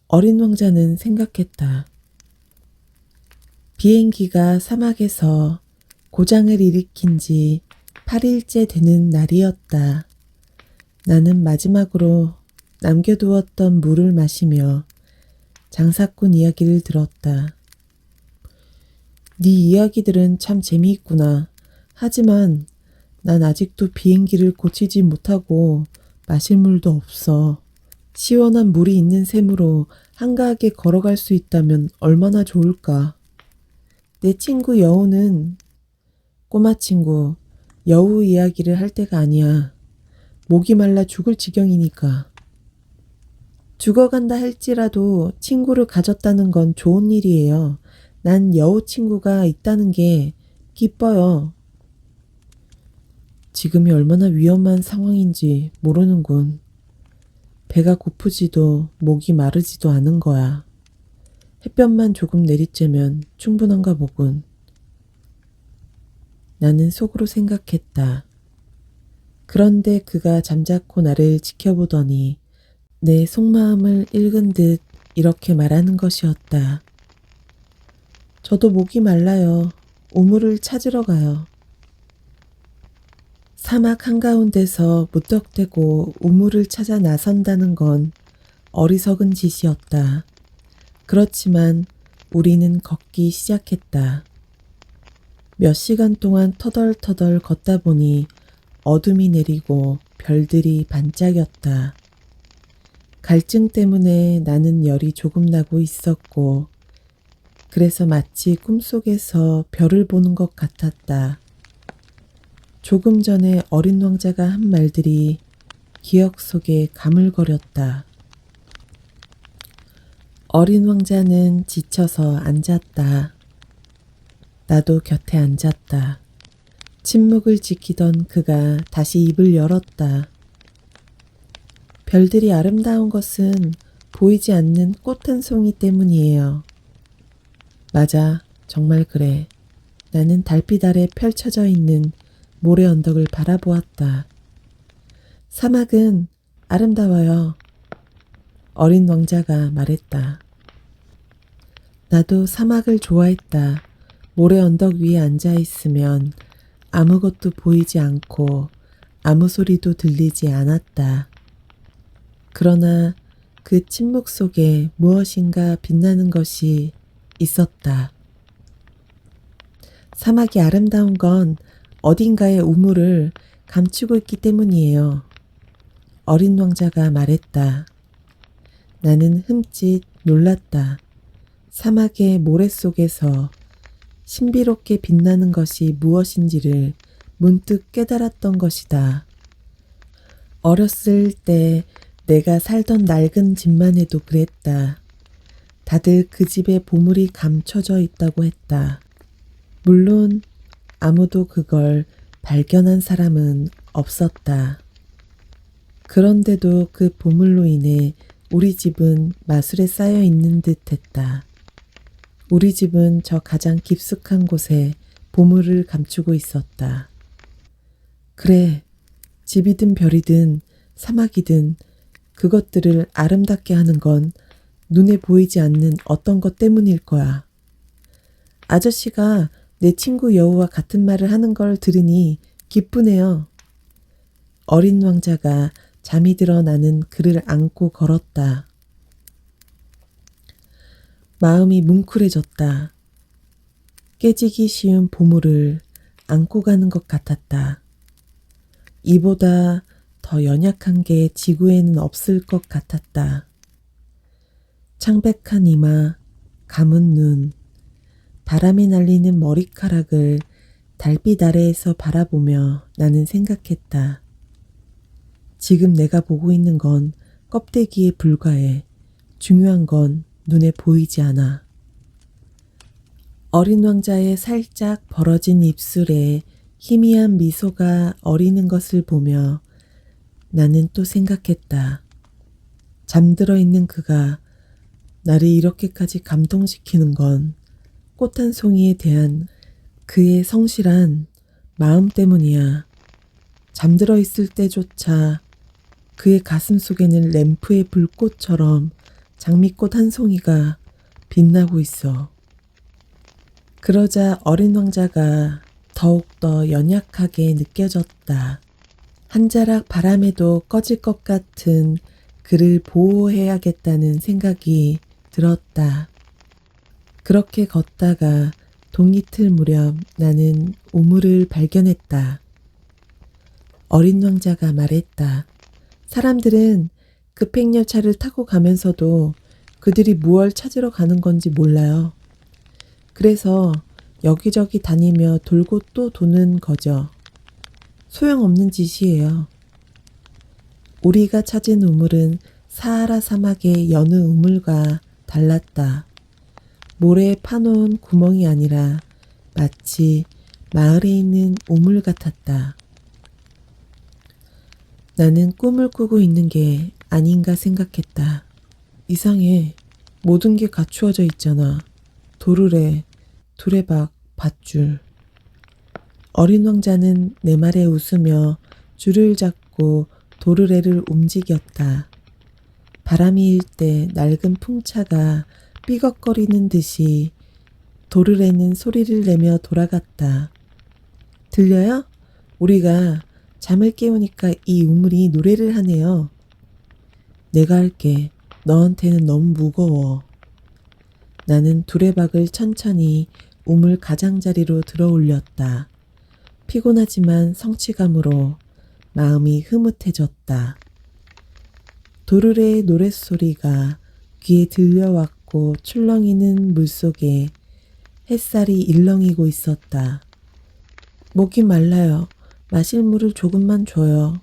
S1: 어린 왕자는 생각했다. 비행기가 사막에서 고장을 일으킨 지 8일째 되는 날이었다. 나는 마지막으로 남겨두었던 물을 마시며 장사꾼 이야기를 들었다. 네 이야기들은 참 재미있구나. 하지만 난 아직도 비행기를 고치지 못하고 마실 물도 없어. 시원한 물이 있는 샘으로 한가하게 걸어갈 수 있다면 얼마나 좋을까. 내 친구 여우는 꼬마 친구, 여우 이야기를 할 때가 아니야. 목이 말라 죽을 지경이니까. 죽어간다 할지라도 친구를 가졌다는 건 좋은 일이에요. 난 여우 친구가 있다는 게 기뻐요. 지금이 얼마나 위험한 상황인지 모르는군. 배가 고프지도 목이 마르지도 않은 거야. 햇볕만 조금 내리쬐면 충분한가 보군. 나는 속으로 생각했다. 그런데 그가 잠자코 나를 지켜보더니 내 속마음을 읽은 듯 이렇게 말하는 것이었다. 저도 목이 말라요. 우물을 찾으러 가요. 사막 한가운데서 무턱대고 우물을 찾아 나선다는 건 어리석은 짓이었다. 그렇지만 우리는 걷기 시작했다. 몇 시간 동안 터덜터덜 걷다 보니 어둠이 내리고 별들이 반짝였다. 갈증 때문에 나는 열이 조금 나고 있었고 그래서 마치 꿈속에서 별을 보는 것 같았다. 조금 전에 어린 왕자가 한 말들이 기억 속에 가물거렸다. 어린 왕자는 지쳐서 앉았다. 나도 곁에 앉았다. 침묵을 지키던 그가 다시 입을 열었다. 별들이 아름다운 것은 보이지 않는 꽃 한 송이 때문이에요. 맞아, 정말 그래. 나는 달빛 아래 펼쳐져 있는 모래 언덕을 바라보았다. 사막은 아름다워요. 어린 왕자가 말했다. 나도 사막을 좋아했다. 모래 언덕 위에 앉아 있으면 아무것도 보이지 않고 아무 소리도 들리지 않았다. 그러나 그 침묵 속에 무엇인가 빛나는 것이 있었다. 사막이 아름다운 건 어딘가의 우물을 감추고 있기 때문이에요. 어린 왕자가 말했다. 나는 흠칫 놀랐다. 사막의 모래 속에서 신비롭게 빛나는 것이 무엇인지를 문득 깨달았던 것이다. 어렸을 때 내가 살던 낡은 집만 해도 그랬다. 다들 그 집에 보물이 감춰져 있다고 했다. 물론 아무도 그걸 발견한 사람은 없었다. 그런데도 그 보물로 인해 우리 집은 마술에 쌓여 있는 듯 했다. 우리 집은 저 가장 깊숙한 곳에 보물을 감추고 있었다. 그래, 집이든 별이든 사막이든 그것들을 아름답게 하는 건 눈에 보이지 않는 어떤 것 때문일 거야. 아저씨가 내 친구 여우와 같은 말을 하는 걸 들으니 기쁘네요. 어린 왕자가 잠이 들어 나는 그를 안고 걸었다. 마음이 뭉클해졌다. 깨지기 쉬운 보물을 안고 가는 것 같았다. 이보다 더 연약한 게 지구에는 없을 것 같았다. 창백한 이마, 감은 눈, 바람이 날리는 머리카락을 달빛 아래에서 바라보며 나는 생각했다. 지금 내가 보고 있는 건 껍데기에 불과해. 중요한 건 눈에 보이지 않아. 어린 왕자의 살짝 벌어진 입술에 희미한 미소가 어리는 것을 보며 나는 또 생각했다. 잠들어 있는 그가 나를 이렇게까지 감동시키는 건 꽃 한 송이에 대한 그의 성실한 마음 때문이야. 잠들어 있을 때조차 그의 가슴 속에는 램프의 불꽃처럼 장미꽃 한 송이가 빛나고 있어. 그러자 어린 왕자가 더욱더 연약하게 느껴졌다. 한 자락 바람에도 꺼질 것 같은 그를 보호해야겠다는 생각이 들었다. 그렇게 걷다가 동이틀 무렵 나는 우물을 발견했다. 어린 왕자가 말했다. 사람들은 급행열차를 타고 가면서도 그들이 무얼 찾으러 가는 건지 몰라요. 그래서 여기저기 다니며 돌고 또 도는 거죠. 소용없는 짓이에요. 우리가 찾은 우물은 사하라 사막의 여느 우물과 달랐다. 모래에 파놓은 구멍이 아니라 마치 마을에 있는 우물 같았다. 나는 꿈을 꾸고 있는 게 아닌가 생각했다. 이상해. 모든 게 갖추어져 있잖아. 도르래, 두레박, 밧줄. 어린 왕자는 내 말에 웃으며 줄을 잡고 도르래를 움직였다. 바람이 일 때 낡은 풍차가 삐걱거리는 듯이 도르래는 소리를 내며 돌아갔다. 들려요? 우리가 잠을 깨우니까 이 우물이 노래를 하네요. 내가 할게. 너한테는 너무 무거워. 나는 두레박을 천천히 우물 가장자리로 들어 올렸다. 피곤하지만 성취감으로 마음이 흐뭇해졌다. 도르래의 노랫소리가 귀에 들려왔고 출렁이는 물속에 햇살이 일렁이고 있었다. 목이 말라요. 마실 물을 조금만 줘요.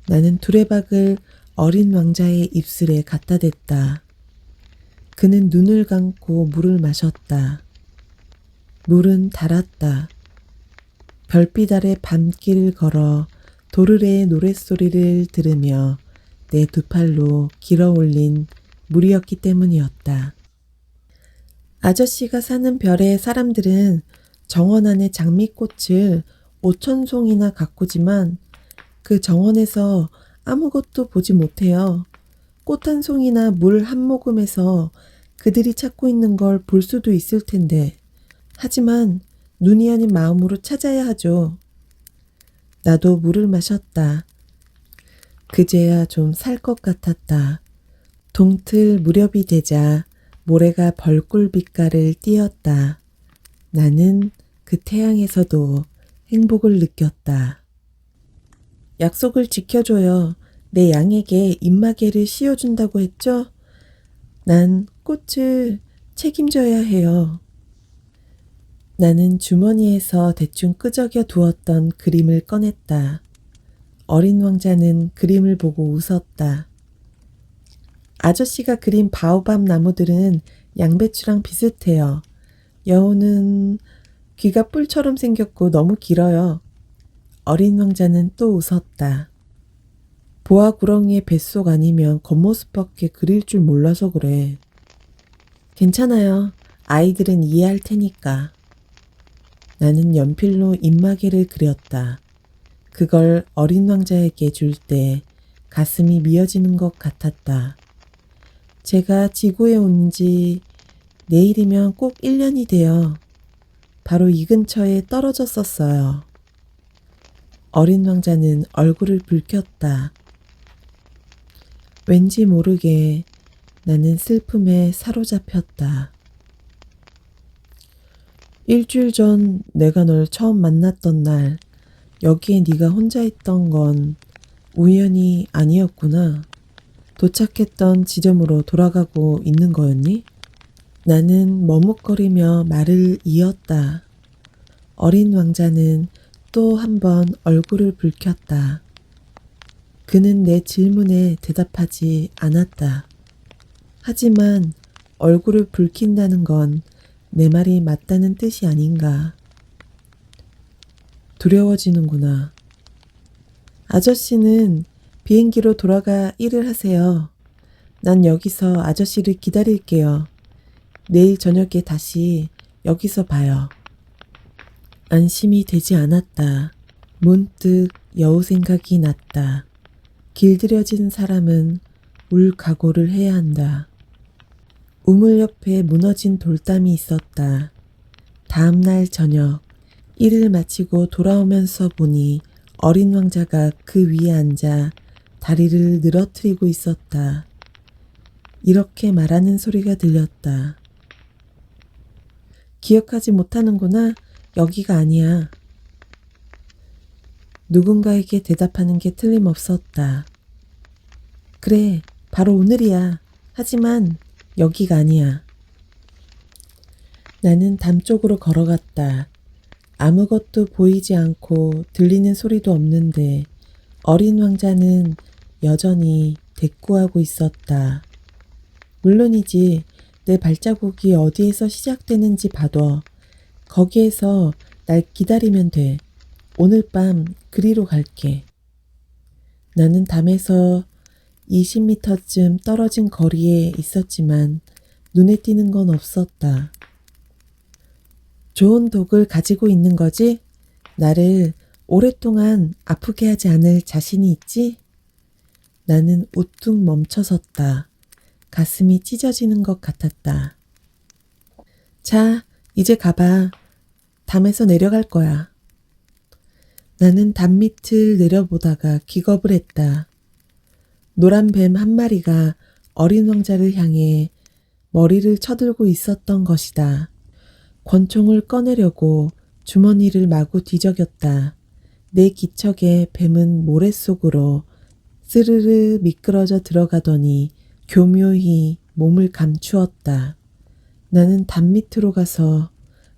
S1: 나는 두레박을 어린 왕자의 입술에 갖다 댔다. 그는 눈을 감고 물을 마셨다. 물은 달았다. 별빛 아래 밤길을 걸어 도르래의 노랫소리를 들으며 내 두 팔로 길어 올린 물이었기 때문이었다. 아저씨가 사는 별의 사람들은 정원 안에 장미꽃을 5,000송이나 가꾸지만 그 정원에서 아무것도 보지 못해요. 꽃 한 송이나 물 한 모금에서 그들이 찾고 있는 걸 볼 수도 있을 텐데, 하지만 눈이 아닌 마음으로 찾아야 하죠. 나도 물을 마셨다. 그제야 좀 살 것 같았다. 동틀 무렵이 되자 모래가 벌꿀 빛깔을 띄었다. 나는 그 태양에서도 행복을 느꼈다. 약속을 지켜줘요. 내 양에게 입마개를 씌워준다고 했죠? 난 꽃을 책임져야 해요. 나는 주머니에서 대충 끄적여 두었던 그림을 꺼냈다. 어린 왕자는 그림을 보고 웃었다. 아저씨가 그린 바오밥 나무들은 양배추랑 비슷해요. 여우는 귀가 뿔처럼 생겼고 너무 길어요. 어린 왕자는 또 웃었다. 보아 구렁이의 뱃속 아니면 겉모습밖에 그릴 줄 몰라서 그래. 괜찮아요. 아이들은 이해할 테니까. 나는 연필로 입마개를 그렸다. 그걸 어린 왕자에게 줄 때 가슴이 미어지는 것 같았다. 제가 지구에 온 지 내일이면 꼭 1년이 돼요. 바로 이 근처에 떨어졌었어요. 어린 왕자는 얼굴을 붉혔다. 왠지 모르게 나는 슬픔에 사로잡혔다. 일주일 전 내가 널 처음 만났던 날 여기에 네가 혼자 있던 건 우연이 아니었구나. 도착했던 지점으로 돌아가고 있는 거였니? 나는 머뭇거리며 말을 이었다. 어린 왕자는 또 한 번 얼굴을 붉혔다. 그는 내 질문에 대답하지 않았다. 하지만 얼굴을 붉힌다는 건 내 말이 맞다는 뜻이 아닌가. 두려워지는구나. 아저씨는 비행기로 돌아가 일을 하세요. 난 여기서 아저씨를 기다릴게요. 내일 저녁에 다시 여기서 봐요. 안심이 되지 않았다. 문득 여우 생각이 났다. 길들여진 사람은 울 각오를 해야 한다. 우물 옆에 무너진 돌담이 있었다. 다음 날 저녁 일을 마치고 돌아오면서 보니 어린 왕자가 그 위에 앉아 다리를 늘어뜨리고 있었다. 이렇게 말하는 소리가 들렸다. 기억하지 못하는구나. 여기가 아니야. 누군가에게 대답하는 게 틀림없었다. 그래, 바로 오늘이야. 하지만 여기가 아니야. 나는 담 쪽으로 걸어갔다. 아무것도 보이지 않고 들리는 소리도 없는데 어린 왕자는 여전히 대꾸하고 있었다. 물론이지. 내 발자국이 어디에서 시작되는지 봐둬. 거기에서 날 기다리면 돼. 오늘 밤 그리로 갈게. 나는 담에서 20m쯤 떨어진 거리에 있었지만 눈에 띄는 건 없었다. 좋은 독을 가지고 있는 거지? 나를 오랫동안 아프게 하지 않을 자신이 있지? 나는 우뚝 멈춰섰다. 가슴이 찢어지는 것 같았다. 자, 이제 가봐. 담에서 내려갈 거야. 나는 담 밑을 내려보다가 기겁을 했다. 노란 뱀 한 마리가 어린 왕자를 향해 머리를 쳐들고 있었던 것이다. 권총을 꺼내려고 주머니를 마구 뒤적였다. 내 기척에 뱀은 모래 속으로 스르르 미끄러져 들어가더니 교묘히 몸을 감추었다. 나는 담 밑으로 가서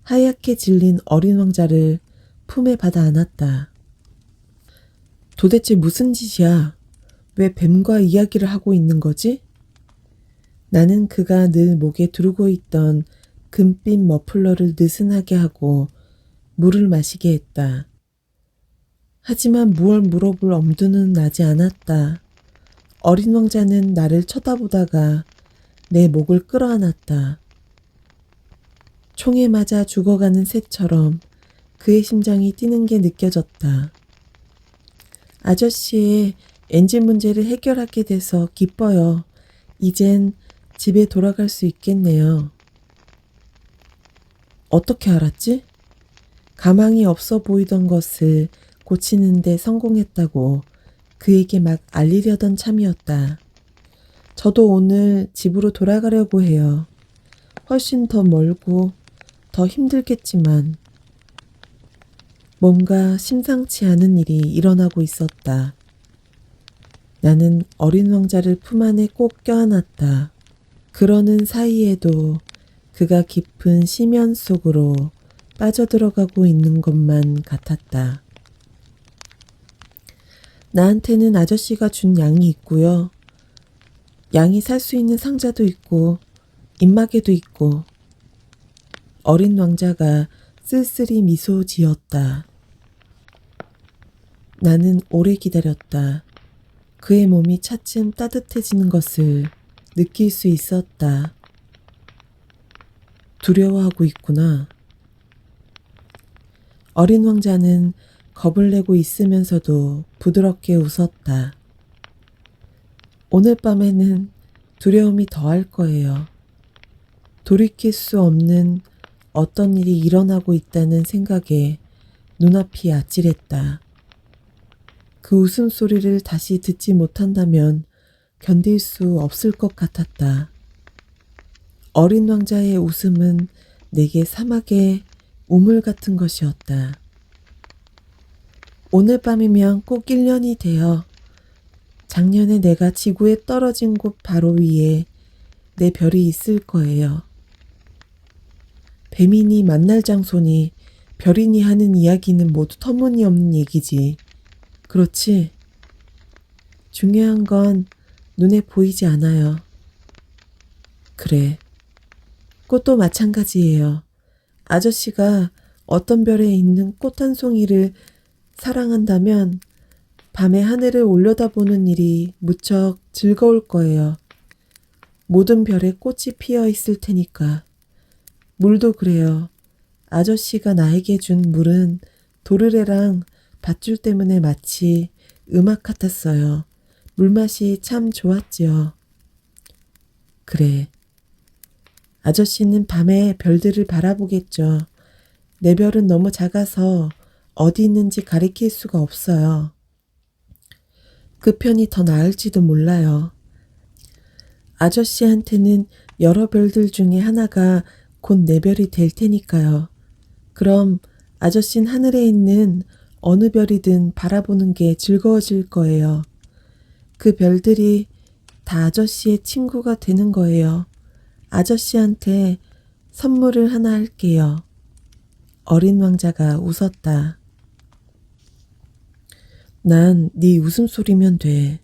S1: 하얗게 질린 어린 왕자를 품에 받아 안았다. 도대체 무슨 짓이야? 왜 뱀과 이야기를 하고 있는 거지? 나는 그가 늘 목에 두르고 있던 금빛 머플러를 느슨하게 하고 물을 마시게 했다. 하지만 무얼 물어볼 엄두는 나지 않았다. 어린 왕자는 나를 쳐다보다가 내 목을 끌어안았다. 총에 맞아 죽어가는 새처럼 그의 심장이 뛰는 게 느껴졌다. 아저씨의 엔진 문제를 해결하게 돼서 기뻐요. 이젠 집에 돌아갈 수 있겠네요. 어떻게 알았지? 가망이 없어 보이던 것을 고치는데 성공했다고 그에게 막 알리려던 참이었다. 저도 오늘 집으로 돌아가려고 해요. 훨씬 더 멀고 더 힘들겠지만 뭔가 심상치 않은 일이 일어나고 있었다. 나는 어린 왕자를 품 안에 꼭 껴안았다. 그러는 사이에도 그가 깊은 심연 속으로 빠져들어가고 있는 것만 같았다. 나한테는 아저씨가 준 양이 있고요. 양이 살 수 있는 상자도 있고 입마개도 있고. 어린 왕자가 쓸쓸히 미소 지었다. 나는 오래 기다렸다. 그의 몸이 차츰 따뜻해지는 것을 느낄 수 있었다. 두려워하고 있구나. 어린 왕자는 겁을 내고 있으면서도 부드럽게 웃었다. 오늘 밤에는 두려움이 더할 거예요. 돌이킬 수 없는 어떤 일이 일어나고 있다는 생각에 눈앞이 아찔했다. 그 웃음소리를 다시 듣지 못한다면 견딜 수 없을 것 같았다. 어린 왕자의 웃음은 내게 사막의 우물 같은 것이었다. 오늘 밤이면 꼭 1년이 되어 작년에 내가 지구에 떨어진 곳 바로 위에 내 별이 있을 거예요. 뱀이니 만날 장소니 별이니 하는 이야기는 모두 터무니없는 얘기지. 그렇지? 중요한 건 눈에 보이지 않아요. 그래. 꽃도 마찬가지예요. 아저씨가 어떤 별에 있는 꽃 한 송이를 사랑한다면 밤에 하늘을 올려다보는 일이 무척 즐거울 거예요. 모든 별에 꽃이 피어 있을 테니까. 물도 그래요. 아저씨가 나에게 준 물은 도르래랑 밧줄 때문에 마치 음악 같았어요. 물맛이 참 좋았지요. 그래. 아저씨는 밤에 별들을 바라보겠죠. 내 별은 너무 작아서 어디 있는지 가리킬 수가 없어요. 그 편이 더 나을지도 몰라요. 아저씨한테는 여러 별들 중에 하나가 곧 내 별이 될 테니까요. 그럼 아저씨는 하늘에 있는 어느 별이든 바라보는 게 즐거워질 거예요. 그 별들이 다 아저씨의 친구가 되는 거예요. 아저씨한테 선물을 하나 할게요. 어린 왕자가 웃었다. 난 네 웃음소리면 돼.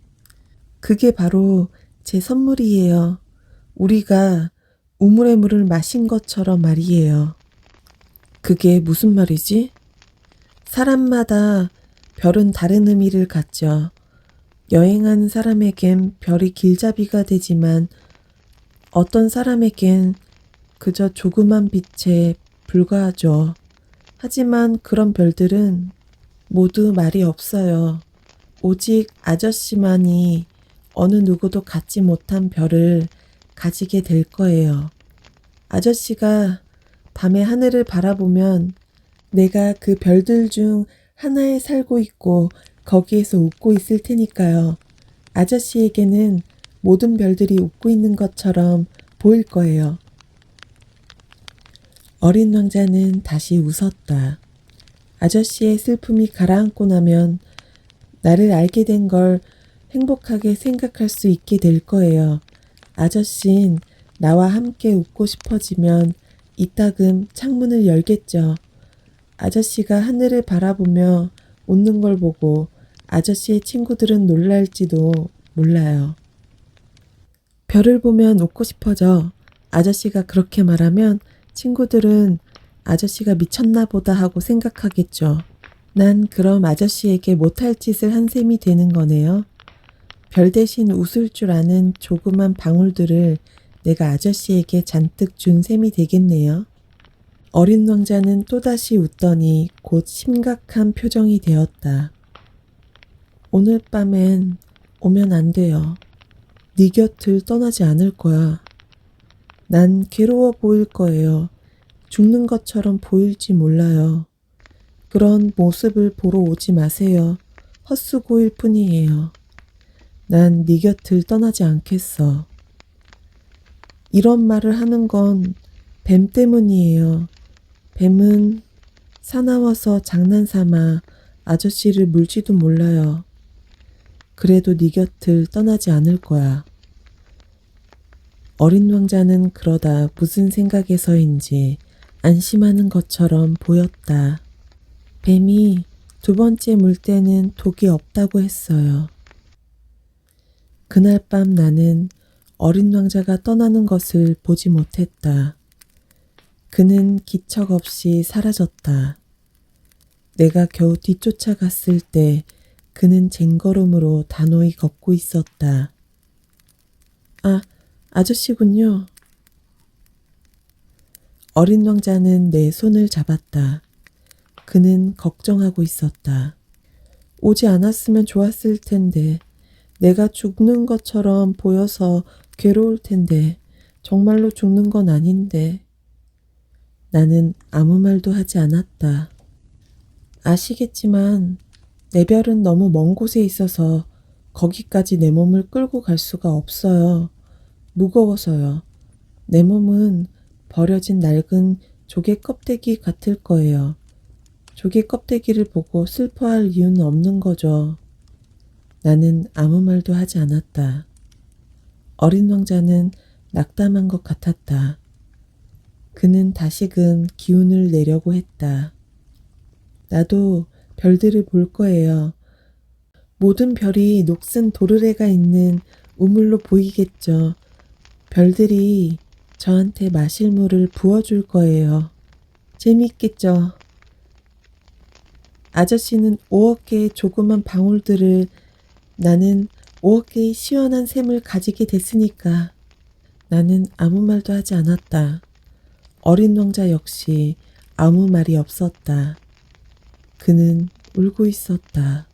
S1: 그게 바로 제 선물이에요. 우리가 우물의 물을 마신 것처럼 말이에요. 그게 무슨 말이지? 사람마다 별은 다른 의미를 갖죠. 여행하는 사람에겐 별이 길잡이가 되지만 어떤 사람에겐 그저 조그만 빛에 불과하죠. 하지만 그런 별들은 모두 말이 없어요. 오직 아저씨만이 어느 누구도 갖지 못한 별을 가지게 될 거예요. 아저씨가 밤에 하늘을 바라보면 내가 그 별들 중 하나에 살고 있고 거기에서 웃고 있을 테니까요. 아저씨에게는 모든 별들이 웃고 있는 것처럼 보일 거예요. 어린 왕자는 다시 웃었다. 아저씨의 슬픔이 가라앉고 나면 나를 알게 된 걸 행복하게 생각할 수 있게 될 거예요. 아저씨는 나와 함께 웃고 싶어지면 이따금 창문을 열겠죠. 아저씨가 하늘을 바라보며 웃는 걸 보고 아저씨의 친구들은 놀랄지도 몰라요. 별을 보면 웃고 싶어져. 아저씨가 그렇게 말하면 친구들은 아저씨가 미쳤나 보다 하고 생각하겠죠. 난 그럼 아저씨에게 못할 짓을 한 셈이 되는 거네요. 별 대신 웃을 줄 아는 조그만 방울들을 내가 아저씨에게 잔뜩 준 셈이 되겠네요. 어린 왕자는 또다시 웃더니 곧 심각한 표정이 되었다. 오늘 밤엔 오면 안 돼요. 네 곁을 떠나지 않을 거야. 난 괴로워 보일 거예요. 죽는 것처럼 보일지 몰라요. 그런 모습을 보러 오지 마세요. 헛수고일 뿐이에요. 난 네 곁을 떠나지 않겠어. 이런 말을 하는 건 뱀 때문이에요. 뱀은 사나워서 장난삼아 아저씨를 물지도 몰라요. 그래도 네 곁을 떠나지 않을 거야. 어린 왕자는 그러다 무슨 생각에서인지 안심하는 것처럼 보였다. 뱀이 두 번째 물 때는 독이 없다고 했어요. 그날 밤 나는 어린 왕자가 떠나는 것을 보지 못했다. 그는 기척 없이 사라졌다. 내가 겨우 뒤쫓아갔을 때 그는 쟁걸음으로 단호히 걷고 있었다. 아, 아저씨군요. 어린 왕자는 내 손을 잡았다. 그는 걱정하고 있었다. 오지 않았으면 좋았을 텐데, 내가 죽는 것처럼 보여서 괴로울 텐데, 정말로 죽는 건 아닌데. 나는 아무 말도 하지 않았다. 아시겠지만 내 별은 너무 먼 곳에 있어서 거기까지 내 몸을 끌고 갈 수가 없어요. 무거워서요. 내 몸은 버려진 낡은 조개 껍데기 같을 거예요. 조개 껍데기를 보고 슬퍼할 이유는 없는 거죠. 나는 아무 말도 하지 않았다. 어린 왕자는 낙담한 것 같았다. 그는 다시금 기운을 내려고 했다. 나도 별들을 볼 거예요. 모든 별이 녹슨 도르래가 있는 우물로 보이겠죠. 별들이 저한테 마실 물을 부어줄 거예요. 재미있겠죠. 아저씨는 5억 개의 조그만 방울들을, 나는 5억 개의 시원한 샘을 가지게 됐으니까. 나는 아무 말도 하지 않았다. 어린 왕자 역시 아무 말이 없었다. 그는 울고 있었다.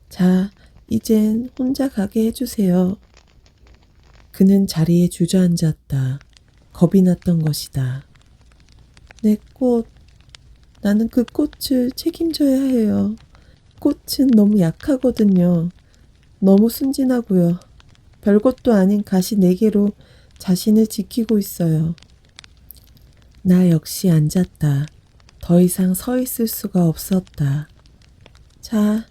S1: 자, 이젠 혼자 가게 해주세요. 그는 자리에 주저앉았다. 겁이 났던 것이다. 내 꽃, 나는 그 꽃을 책임져야 해요. 꽃은 너무 약하거든요. 너무 순진하고요. 별것도 아닌 가시 4개로 자신을 지키고 있어요. 나 역시 앉았다. 더 이상 서 있을 수가 없었다. 자,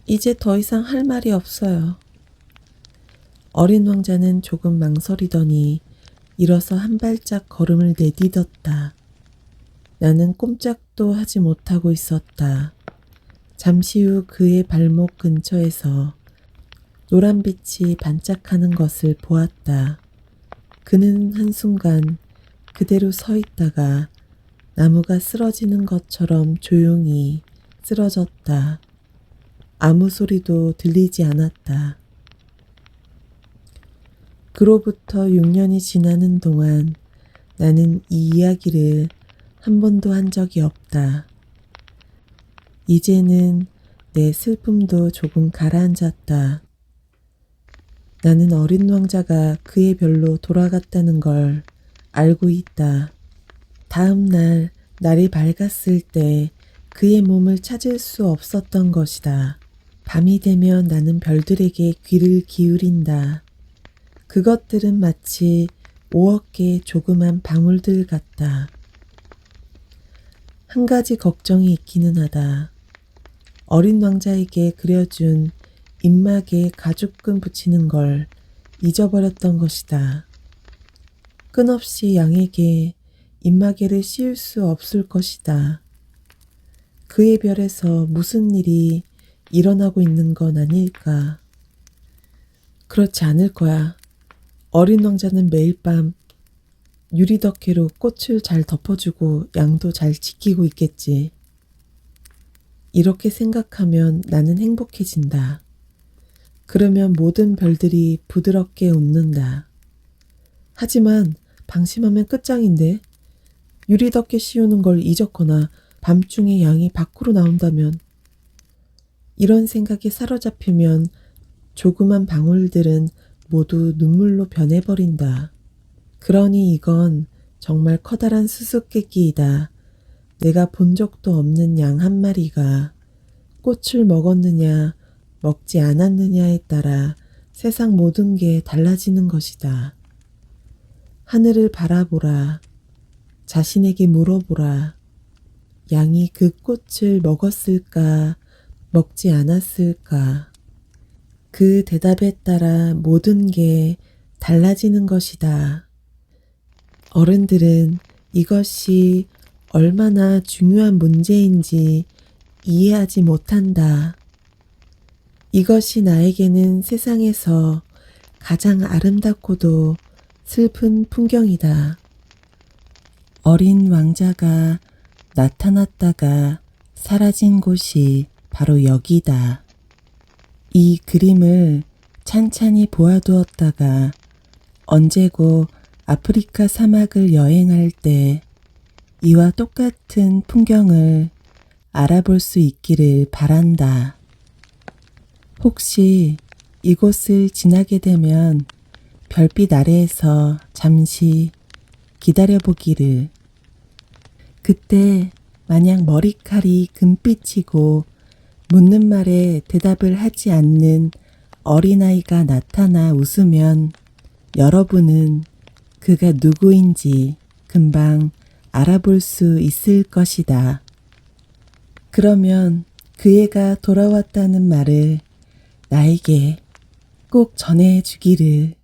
S1: 이제 더 이상 할 말이 없어요. 어린 왕자는 조금 망설이더니 일어서 한 발짝 걸음을 내딛었다. 나는 꼼짝도 하지 못하고 있었다. 잠시 후 그의 발목 근처에서 노란빛이 반짝하는 것을 보았다. 그는 한순간 그대로 서 있다가 나무가 쓰러지는 것처럼 조용히 쓰러졌다. 아무 소리도 들리지 않았다. 그로부터 6년이 지나는 동안 나는 이 이야기를 한 번도 한 적이 없다. 이제는 내 슬픔도 조금 가라앉았다. 나는 어린 왕자가 그의 별로 돌아갔다는 걸 알고 있다. 다음 날 날이 밝았을 때 그의 몸을 찾을 수 없었던 것이다. 밤이 되면 나는 별들에게 귀를 기울인다. 그것들은 마치 5억 개의 조그만 방울들 같다. 한 가지 걱정이 있기는 하다. 어린 왕자에게 그려준 입막에 가죽끈 붙이는 걸 잊어버렸던 것이다. 끝없이 양에게 입마개를 씌울 수 없을 것이다. 그의 별에서 무슨 일이 일어나고 있는 건 아닐까. 그렇지 않을 거야. 어린 왕자는 매일 밤 유리덮개로 꽃을 잘 덮어주고 양도 잘 지키고 있겠지. 이렇게 생각하면 나는 행복해진다. 그러면 모든 별들이 부드럽게 웃는다. 하지만 방심하면 끝장인데 유리덮개 씌우는 걸 잊었거나 밤중에 양이 밖으로 나온다면 이런 생각에 사로잡히면 조그만 방울들은 모두 눈물로 변해버린다. 그러니 이건 정말 커다란 수수께끼이다. 내가 본 적도 없는 양 한 마리가 꽃을 먹었느냐 먹지 않았느냐에 따라 세상 모든 게 달라지는 것이다. 하늘을 바라보라. 자신에게 물어보라. 양이 그 꽃을 먹었을까, 먹지 않았을까? 그 대답에 따라 모든 게 달라지는 것이다. 어른들은 이것이 얼마나 중요한 문제인지 이해하지 못한다. 이것이 나에게는 세상에서 가장 아름답고도 슬픈 풍경이다. 어린 왕자가 나타났다가 사라진 곳이 바로 여기다. 이 그림을 찬찬히 보아두었다가 언제고 아프리카 사막을 여행할 때 이와 똑같은 풍경을 알아볼 수 있기를 바란다. 혹시 이곳을 지나게 되면 별빛 아래에서 잠시 기다려보기를. 그때 만약 머리칼이 금빛이고 묻는 말에 대답을 하지 않는 어린아이가 나타나 웃으면 여러분은 그가 누구인지 금방 알아볼 수 있을 것이다. 그러면 그 애가 돌아왔다는 말을 나에게 꼭 전해주기를.